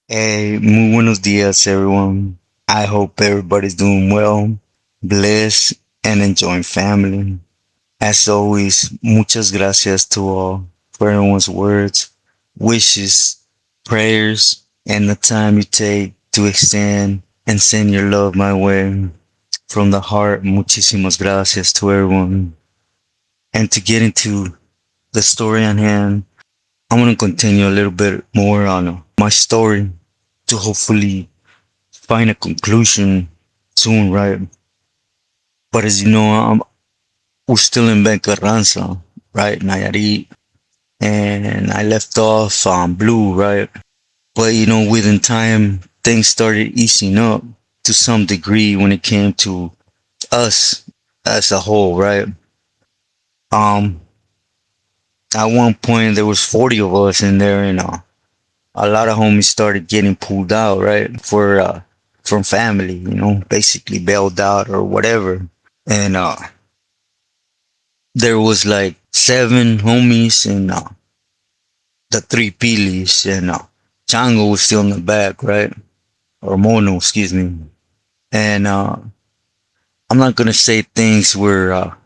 Hey, muy buenos días, everyone. I hope everybody's doing well, blessed, and enjoying family. As always, muchas gracias to all for everyone's words, wishes, prayers, and the time you take to extend and send your love my way. From the heart, muchísimas gracias to everyone. And to get into the story on hand, I'm going to continue a little bit more on my story to hopefully find a conclusion soon, right? But as you know, we're still in Ben Carranza, right? Nayarit. And I left off on Blue, right? But within time, things started easing up to some degree when it came to us as a whole, right? Um, at one point there was 40 of us in there, and a lot of homies started getting pulled out, right? From family, basically bailed out or whatever. And there was like seven homies and the three pilis, and Chango was still in the back, right? Or Mono, excuse me. And I'm not gonna say things were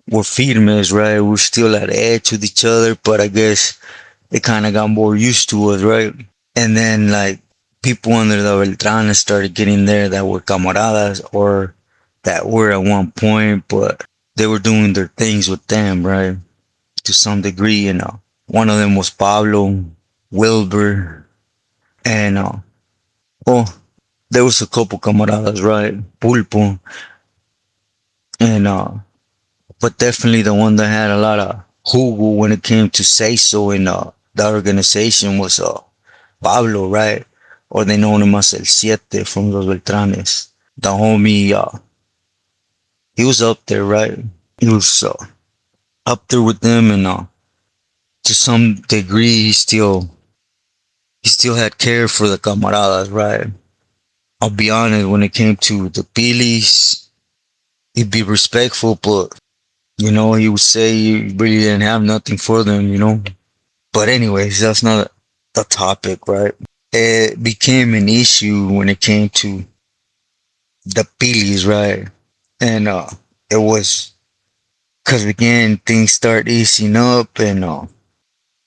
firmes, right? We're still at edge with each other, but I guess they kind of got more used to us, right? And then like people under the Beltranes started getting there that were camaradas or that were at one point, but they were doing their things with them, right? To some degree, and one of them was Pablo, Wilbur, and oh, there was a couple camaradas, right? Pulpo, and but definitely the one that had a lot of jugo when it came to say so in the organization was Pablo, right? Or they know him as El Siete from Los Beltranes. The homie, he was up there, right? He was up there with them, and to some degree, he still had care for the camaradas, right? I'll be honest, when it came to the Pilis, he'd be respectful, but he would say he really didn't have nothing for them. But anyways, that's not the topic, right? It became an issue when it came to the Pilis, right? And it was because again things start easing up, and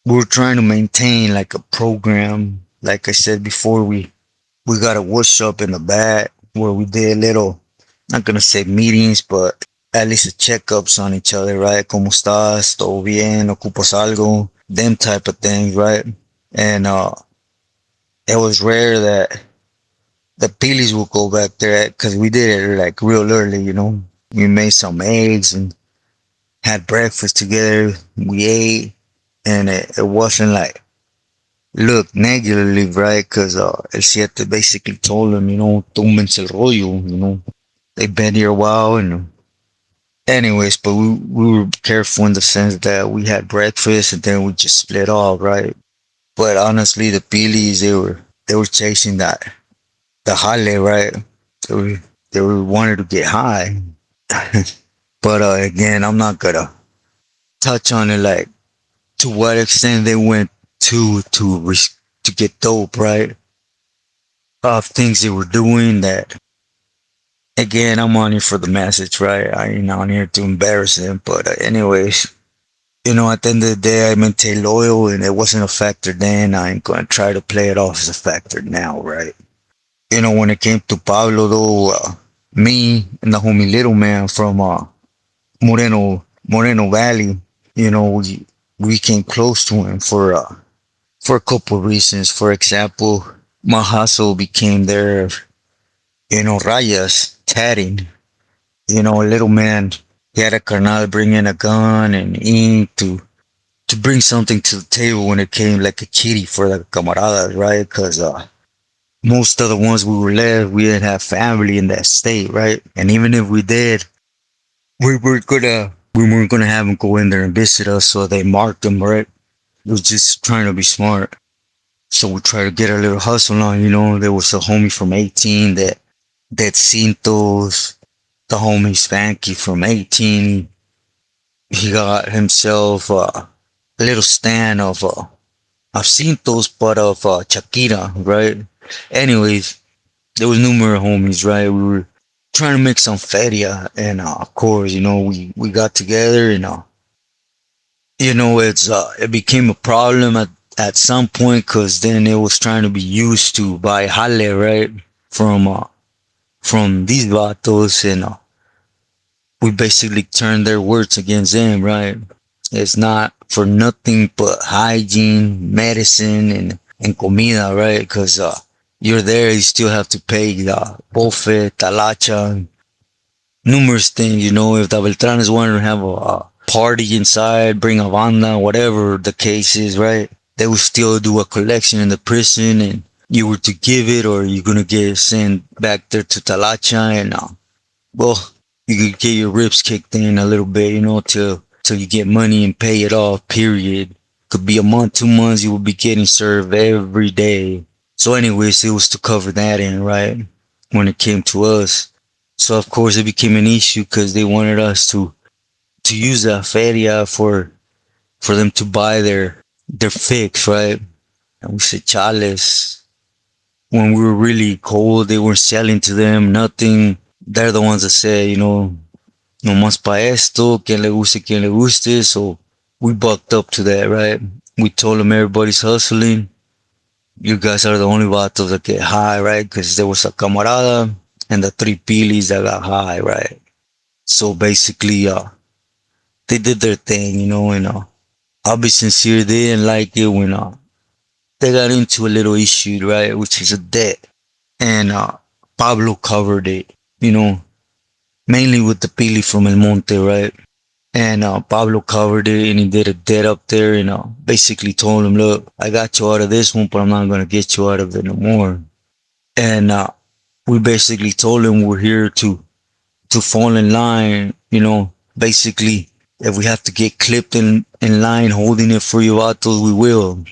we were trying to maintain like a program. Like I said before, we got a workshop in the back where we did little, not gonna say meetings, but at least checkups on each other, right? ¿Cómo estás? ¿Todo bien? ¿Ocupas algo? Them type of things, right? And it was rare that the Pilis would go back there because we did it like real early. We made some eggs and had breakfast together. We ate, and it wasn't like look negatively, right? Because El Siete basically told him, túmense el rollo. They've been here a while, and anyways, but we were careful in the sense that we had breakfast and then we just split off, right? But honestly, the Pilis, they were chasing that the jale, right? They were they were wanted to get high. But again, I'm not gonna touch on it like to what extent they went to get dope, right? Of things they were doing that. Again, I'm on here for the message, right? I ain't on here to embarrass them, but anyways, at the end of the day, I maintain loyal, and it wasn't a factor then. I ain't gonna try to play it off as a factor now, right? When it came to Pablo, though, me and the homie Little Man from Moreno Valley, we came close to him for a couple of reasons. For example, my hustle became their, rayas, tatting. A little man, he had a carnal bring in a gun and ink to bring something to the table when it came like a kitty for the camaradas, right? Because most of the ones we were left, we didn't have family in that state, right? And even if we did, we weren't gonna have them go in there and visit us, so they marked them, right? It was just trying to be smart. So we tried to get a little hustle on. There was a homie from 18 that Cintos, the homie Spanky from 18. He got himself a little stand of I've seen those part of Shakira, right? Anyways, there was numerous homies, right? We were trying to make some feria, and of course, we got together, and it became a problem at some point, because then it was trying to be used to by Halle, right? From from these vatos, and we basically turned their words against them, right? It's not for nothing but hygiene, medicine, and comida, right? Because you're there, you still have to pay the bofe, talacha, numerous things. If the Beltranes wanted to have a party inside, bring a banda, whatever the case is, right? They would still do a collection in the prison, and you were to give it, or you're gonna get sent back there to talacha, and well, you could get your ribs kicked in a little bit, till you get money and pay it off. Period. Could be a month, 2 months. You will be getting served every day. So, anyways, it was to cover that in, right? When it came to us. So of course it became an issue, because they wanted us to use that feria for them to buy their fix, right? And we said, chales. When we were really cold, they weren't selling to them nothing. They're the ones that say, no más pa esto, quien le guste. So we bucked up to that, right? We told them everybody's hustling. You guys are the only vatos that get high, right? Because there was a camarada and the three pilis that got high, right? So basically, they did their thing, and I'll be sincere, they didn't like it when they got into a little issue, right? Which is a debt. And Pablo covered it, you know, mainly with the pili from El Monte, right? And Pablo covered it, and he did a debt up there, and basically told him, look, I got you out of this one, but I'm not going to get you out of it no more. And we basically told him we're here to fall in line, basically, if we have to get clipped in line holding it for you vatos, we will.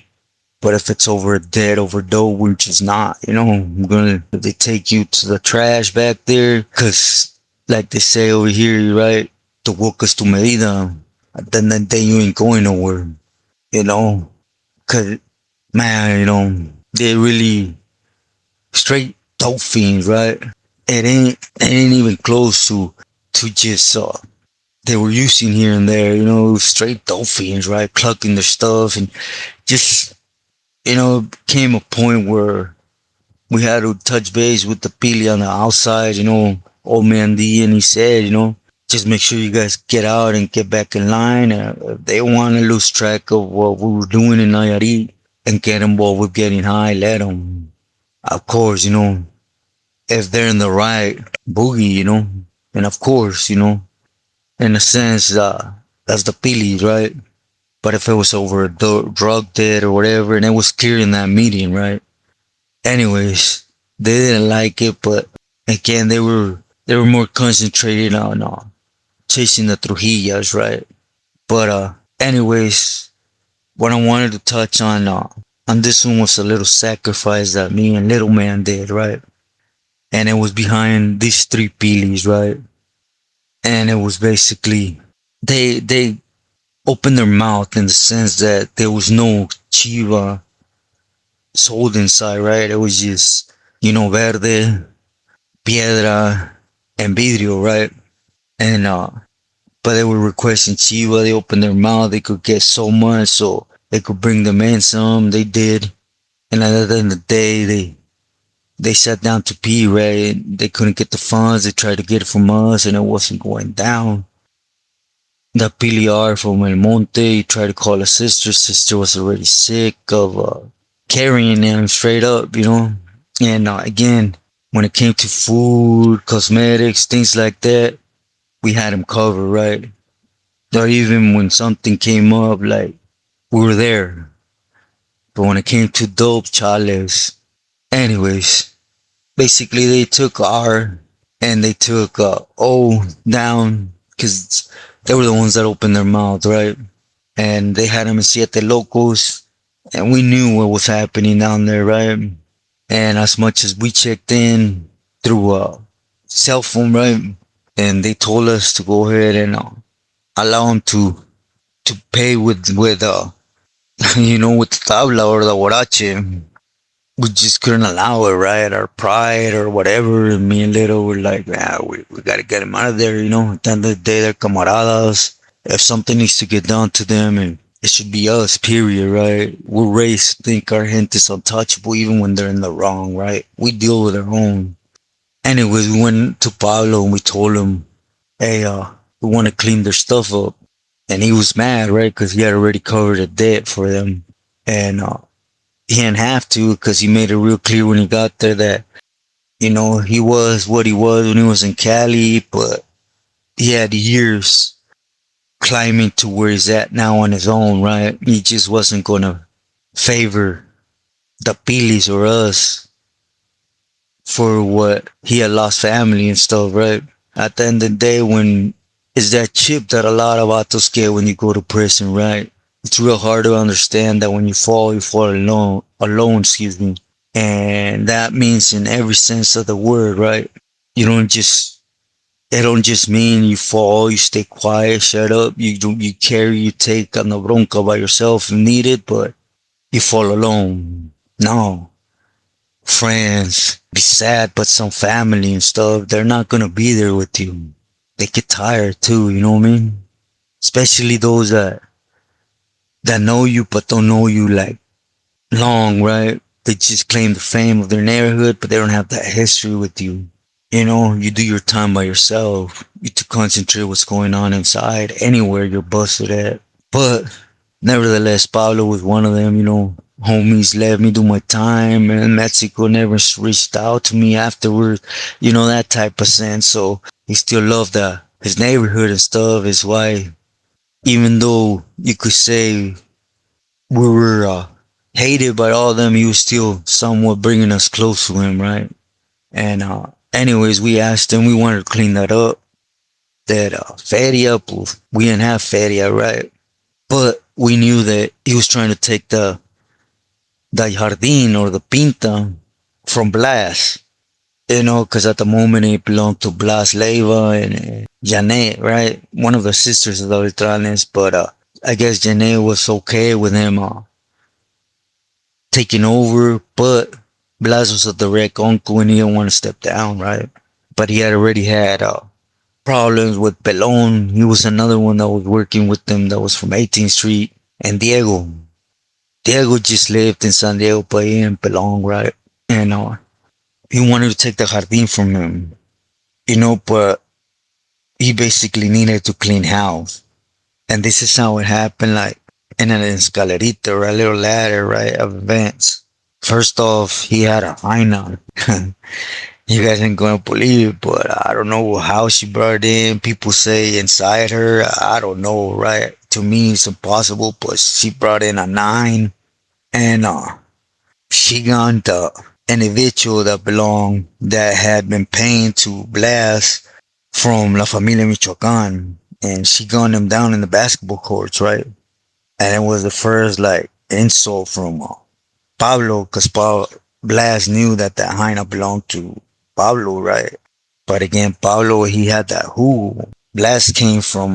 But if it's over a debt, over dough, we're just not, we're gonna, if they take you to the trash back there, cause like they say over here, right, the work is tu medida, then you ain't going nowhere, you know, cause man, they really straight dope fiends, right? It ain't even close to just they were using here and there, straight dope fiends, right? Clucking their stuff, and just came a point where we had to touch base with the Pili on the outside, old man D, and he said, just make sure you guys get out and get back in line. If they want to lose track of what we were doing in Nayarit and get involved with getting high, let them. Of course, if they're in the right boogie, and of course, in a sense, that's the Pili, right? But if it was over a drug debt or whatever, and it was clear in that meeting, right? Anyways, they didn't like it, but again, they were more concentrated on chasing the Trujillas, right? But anyways, what I wanted to touch on this one was a little sacrifice that me and Little Man did, right? And it was behind these three Pilis, right? And it was basically they opened their mouth in the sense that there was no chiva sold inside, right? It was just, verde, piedra, and vidrio, right? And but they were requesting chiva. They opened their mouth. They could get so much, so they could bring them in some. They did, and at the end of the day, they sat down to pee, right? They couldn't get the funds. They tried to get it from us, and it wasn't going down. The PLR from El Monte tried to call a sister. Sister was already sick of carrying them straight up, And again, when it came to food, cosmetics, things like that, we had them covered, right? Or even when something came up, like, we were there. But when it came to dope, chales. Anyways, basically they took R and they took O down, because they were the ones that opened their mouth, right? And they had them in Siete Locos, and we knew what was happening down there, right? And as much as we checked in through a cell phone, right? And they told us to go ahead and allow them to pay with with the tabla or the huarache, we just couldn't allow it, right? Our pride or whatever. And me and Little were like, yeah, we got to get him out of there, At the end of the day, they're camaradas. If something needs to get done to them, and it should be us, period, right? We're raised to think our hint is untouchable even when they're in the wrong, right? We deal with our own. Anyways, we went to Pablo and we told him, hey, we want to clean their stuff up. And he was mad, right? Because he had already covered a debt for them. And he didn't have to because he made it real clear when he got there that, he was what he was when he was in Cali, but he had years climbing to where he's at now on his own, right? He just wasn't going to favor the Pilis or us for what he had lost family and stuff, right? At the end of the day, when it's that chip that a lot of vatos get when you go to prison, right? It's real hard to understand that when you fall alone, excuse me. And that means in every sense of the word, right? You don't just, it don't just mean you fall, you stay quiet, shut up, you carry, you take on the bronca by yourself if needed, but you fall alone. No. Friends, be sad, but some family and stuff, they're not gonna be there with you. They get tired too, you know what I mean? Especially those that know you but don't know you like long, right? They just claim the fame of their neighborhood, but they don't have that history with you. You do your time by yourself. You to concentrate what's going on inside, anywhere you're busted at. But nevertheless, Pablo was one of them, homies let me do my time, and Mexico never reached out to me afterwards, that type of sense. So he still loved his neighborhood and stuff. Is why, even though you could say we were hated by all of them, he was still somewhat bringing us close to him, right? And anyways, we asked him, we wanted to clean that up. That feria, pues, we didn't have feria, right? But we knew that he was trying to take the jardín or the pinta from Blas, because at the moment it belonged to Blas Leiva and Janet, right? One of the sisters of the Beltranes, but I guess Janet was okay with him taking over, but Blas was a direct uncle and he didn't want to step down, right? But he had already had problems with Pelon. He was another one that was working with them that was from 18th Street. And Diego. Diego just lived in San Diego, but he in Pelon, right? And he wanted to take the jardín from him, but he basically needed to clean house. And this is how it happened, like in an escalerita or a little ladder, right, of events. First off, he had a hyena. You guys ain't gonna believe it, but I don't know how she brought it in. People say inside her. I don't know, right? To me, it's impossible, but she brought in a 9. And she got the individual that had been paying to Blas from La Familia Michoacan. And she gunned him down in the basketball courts, right? And it was the first, like, insult from Pablo, because Blas knew that hyena belonged to Pablo, right? But again, Pablo, he had that who. Blas came from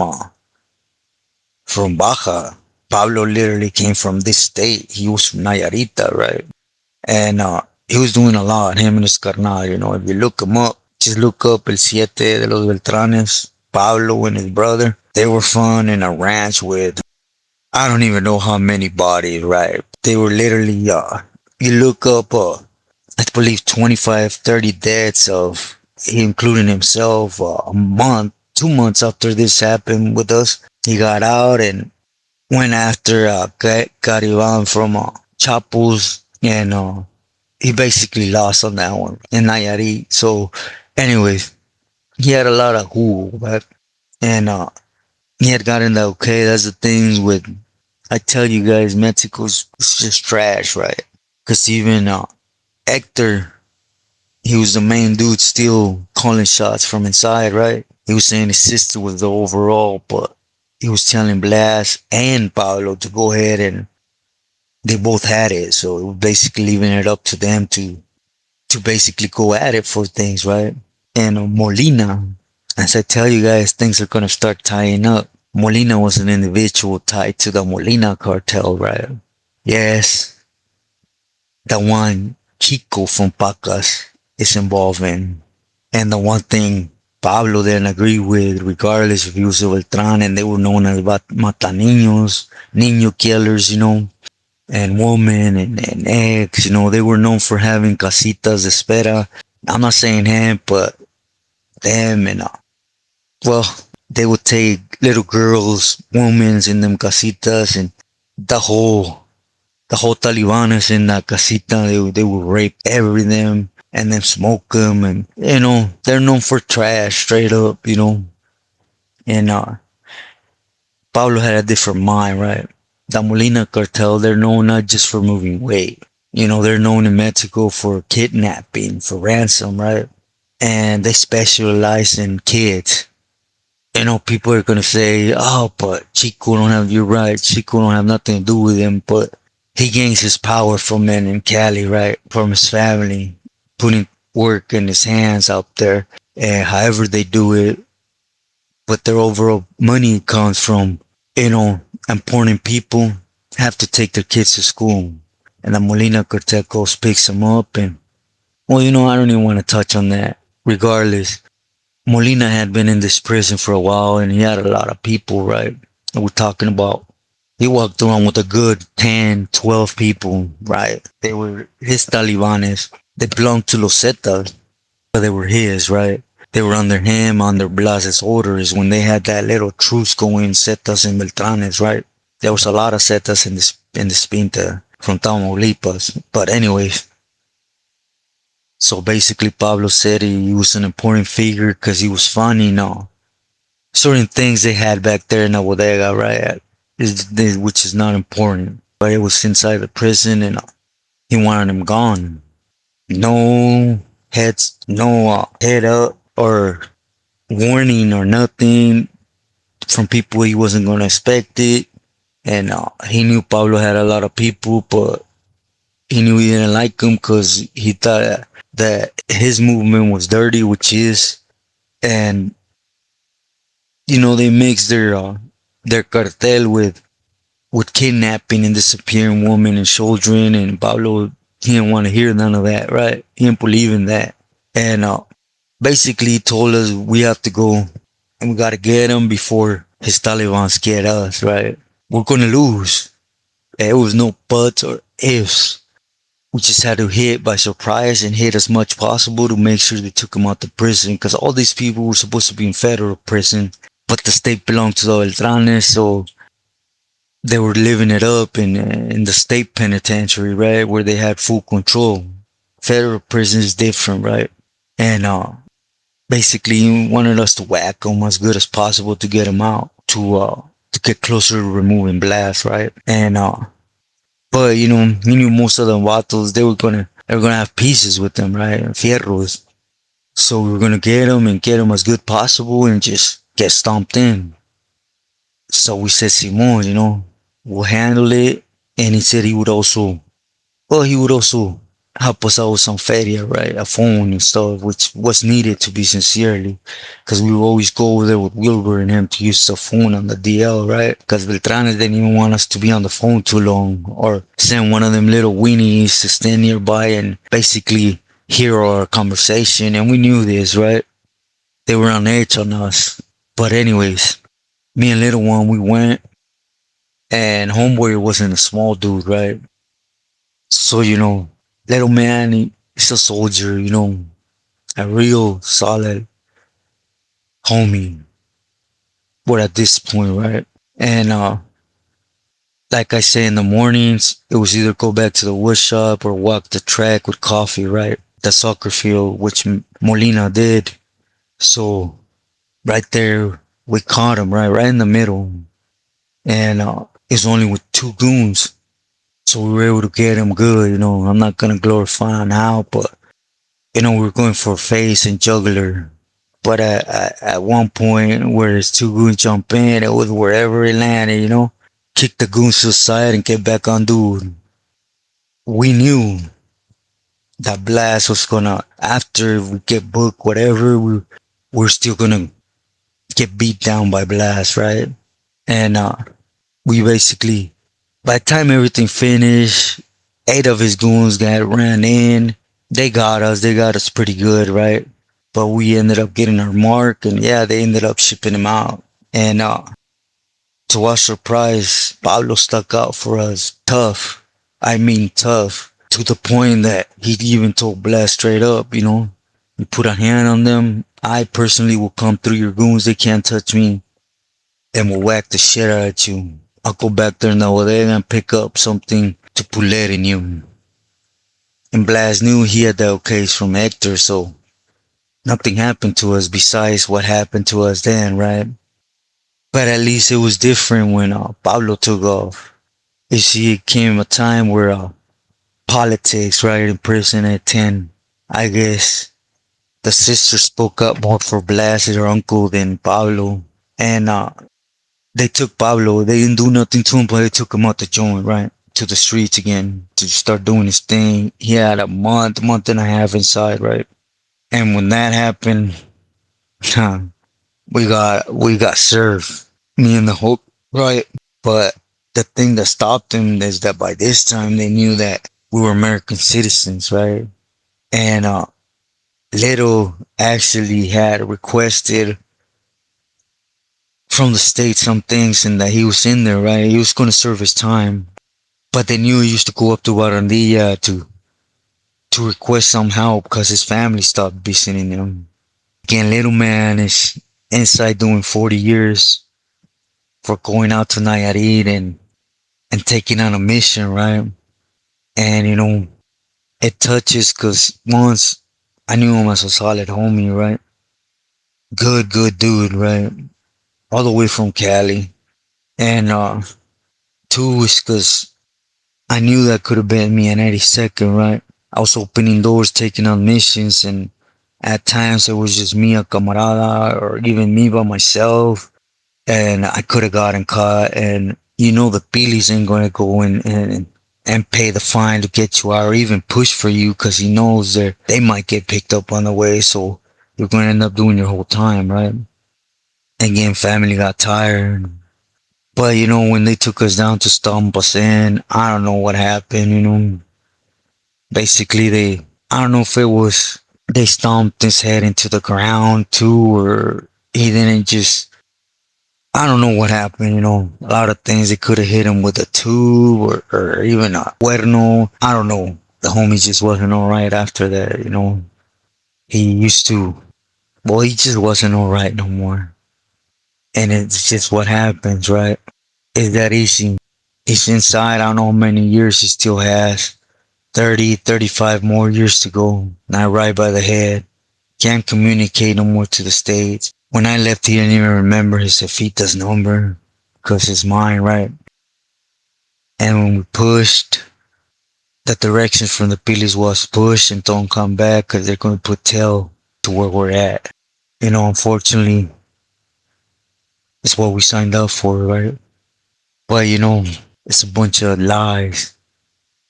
Baja. Pablo literally came from this state. He was from Nayarita, right? And he was doing a lot, him and his carnal, If you look him up, just look up El Siete de los Beltranes, Pablo and his brother. They were fun in a ranch with, I don't even know how many bodies, right? They were literally, you look up, I believe 25, 30 deaths of including himself, a month, 2 months after this happened with us. He got out and went after Cariban from Chapos, and he basically lost on that one in Nayarit. So, anyways, he had a lot of who, right? And he had gotten that okay. That's the things with, I tell you guys, Mexico's just trash, right? Because even Hector, he was the main dude still calling shots from inside, right? He was saying his sister was the overall, but he was telling Blas and Pablo to go ahead, and they both had it. So it was basically leaving it up to them to basically go at it for things, right? And Molina, as I tell you guys, things are going to start tying up. Molina was an individual tied to the Molina cartel, right? Yes, the one Chico from Pacas is involved in. And the one thing Pablo didn't agree with, regardless if he was a Beltran, and they were known as Mataninos, Niño killers, and women and eggs, they were known for having casitas de espera. I'm not saying him, but them and, well, they would take little girls, women in them casitas, and the whole the whole Talibanes in that casita, they would rape every them and then smoke them, and they're known for trash, straight up, And Pablo had a different mind, right? The Molina cartel, they're known not just for moving weight. They're known in Mexico for kidnapping, for ransom, right? And they specialize in kids. People are gonna say, "Oh, but Chico don't have you're right. Chico don't have nothing to do with him." But he gains his power from men in Cali, right? From his family, putting work in his hands out there, and however they do it, but their overall money comes from, important people have to take their kids to school, and the Molina cartel goes picks them up, and well, I don't even want to touch on that. Regardless, Molina had been in this prison for a while and he had a lot of people, right? And we're talking about he walked around with a good 10, 12 people, right? They were his Talibanes. They belonged to Los Zetas, but they were his, right? They were under him, under Blas's orders when they had that little truce going, Zetas and Beltranes, right? There was a lot of Zetas in this Pinta from Tamaulipas. But anyways, so basically Pablo said he was an important figure because he was funny, certain things they had back there in the bodega, right? Which is not important. But it was inside the prison and he wanted him gone. No heads, no head up or warning or nothing from people he wasn't going to expect it. And he knew Pablo had a lot of people, but he knew he didn't like him because he thought that his movement was dirty, which is, and they mix their cartel with kidnapping and disappearing women and children, and Pablo he didn't want to hear none of that, right? He didn't believe in that, and basically he told us we have to go and we got to get him before his Taliban's get us, right? We're gonna lose. There was no buts or ifs. We just had to hit by surprise and hit as much possible to make sure they took him out to prison, because all these people were supposed to be in federal prison, but the state belonged to the Beltranes, so they were living it up in the state penitentiary, right, where they had full control. Federal prison is different, right? And basically he wanted us to whack them as good as possible to get them out, to get closer to removing blast, right? And but he knew most of the vatos they were gonna have pieces with them, right? Fierros. So we were gonna get them as good possible and just get stomped in. So we said, Simon, we'll handle it. And he said he would also help us out with some feria, right? A phone and stuff, which was needed to be sincerely. Because we would always go over there with Wilbur and him to use the phone on the DL, right? Because Beltranes didn't even want us to be on the phone too long or send one of them little weenies to stand nearby and basically hear our conversation. And we knew this, right? They were on edge on us. But anyways, me and Little One, we went, and Homeboy wasn't a small dude, right? So, Little Man, he's a soldier, a real solid homie. But at this point, right? And, like I say, in the mornings, it was either go back to the wood shop or walk the track with coffee, right? The soccer field, which Molina did. So, right there, we caught him, right in the middle. And, it's only with two goons. So we were able to get him good, I'm not gonna glorify on how, but we were going for face and jugular. But at one point where his two goons jump in, it was wherever it landed, kick the goons to the side and get back on dude. We knew that Blast was gonna, after we get booked, whatever, we're still gonna get beat down by Blast, right? And we basically By the time everything finished, 8 of his goons got ran in. They got us pretty good, right? But we ended up getting our mark, and yeah, they ended up shipping him out. And to our surprise, Pablo stuck out for us tough. I mean tough. To the point that he even told Blast straight up, you put a hand on them, I personally will come through your goons, they can't touch me, and will whack the shit out at you. I'll go back there in the bodega and pick up something to puller in you. And Blast knew he had that case from Hector, so nothing happened to us besides what happened to us then, right? But at least it was different when Pablo took off. You see, it came a time where politics, right, in prison at 10, I guess the sister spoke up more for Blas, her uncle, than Pablo. And they took Pablo. They didn't do nothing to him, but they took him out the joint, right? To the streets again to start doing his thing. He had a month and a half inside, right? And when that happened, we got served. Me and the Hulk, right? But the thing that stopped him is that by this time they knew that we were American citizens, right? And Little actually had requested from the state some things and that he was in there, right? He was going to serve his time. But they knew he used to go up to Barandilla to request some help because his family stopped visiting him. Again, Little Man is inside doing 40 years for going out to Nayarit and taking on a mission, right? And, it touches because once I knew him as a solid homie, right? Good dude, right? All the way from Cali. And, two is because I knew that could have been me in 82nd, right? I was opening doors, taking on missions, and at times it was just me, a camarada, or even me by myself, and I could have gotten caught. And the Pilis ain't gonna go in and pay the fine to get you out, or even push for you, because he knows that they might get picked up on the way, so you're gonna end up doing your whole time, right? Again, family got tired. But when they took us down to stomp us in, I don't know what happened, Basically, I don't know if it was they stomped his head into the ground too, or he didn't just, I don't know what happened, A lot of things, they could have hit him with a tube or even a cuerno. I don't know. The homie just wasn't alright after that. He used to, well, he just wasn't alright no more. And it's just what happens, right? It's that easy. He's inside, I don't know how many years he still has. 30, 35 more years to go. Not right by the head. Can't communicate no more to the States. When I left, he didn't even remember his Cefita's number. Because it's mine, right? And when we pushed, the directions from the police was push and don't come back because they're going to put tail to where we're at. Unfortunately, it's what we signed up for, right? But it's a bunch of lies.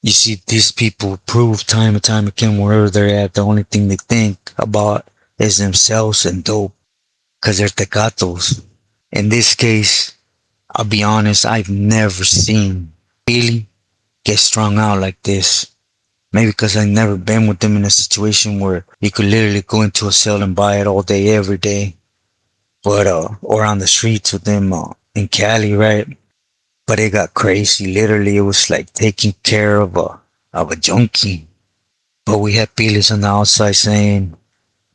You see, these people prove time and time again wherever they're at, the only thing they think about is themselves and dope, because they're tecatos. In this case, I'll be honest, I've never seen Billy get strung out like this. Maybe because I've never been with them in a situation where you could literally go into a cell and buy it all day, every day. But, or on the streets with them, in Cali, right? But it got crazy. Literally, it was like taking care of a junkie. But we had pilis on the outside saying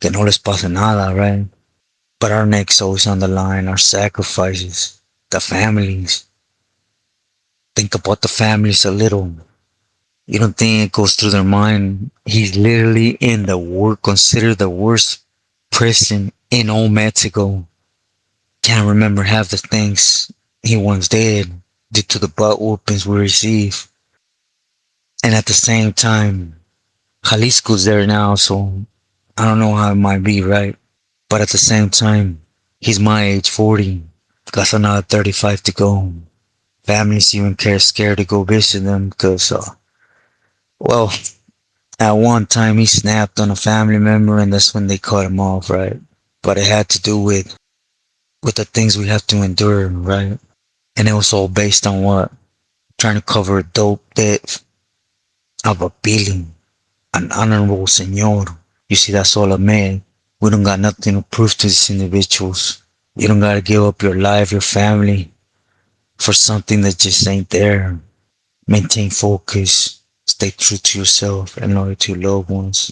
que no les pasa nada, right? But our necks always on the line, our sacrifices, the families. Think about the families a little. You don't think it goes through their mind. He's literally in the considered the worst prison in all Mexico. Can't remember half the things he once did due to the butt whoopings we receive. And at the same time, Jalisco's there now, so I don't know how it might be, right? But at the same time, he's my age, 40. Got another 35 to go. Families even scared to go visit them because, well, at one time he snapped on a family member and that's when they cut him off, right? But it had to do with the things we have to endure, right? And it was all based on what? trying to cover a dope debt of a billion, an honorable senor. You see, that's all a man. We don't got nothing to prove to these individuals. You don't gotta give up your life, your family for something that just ain't there. Maintain focus. Stay true to yourself and loyal to your loved ones.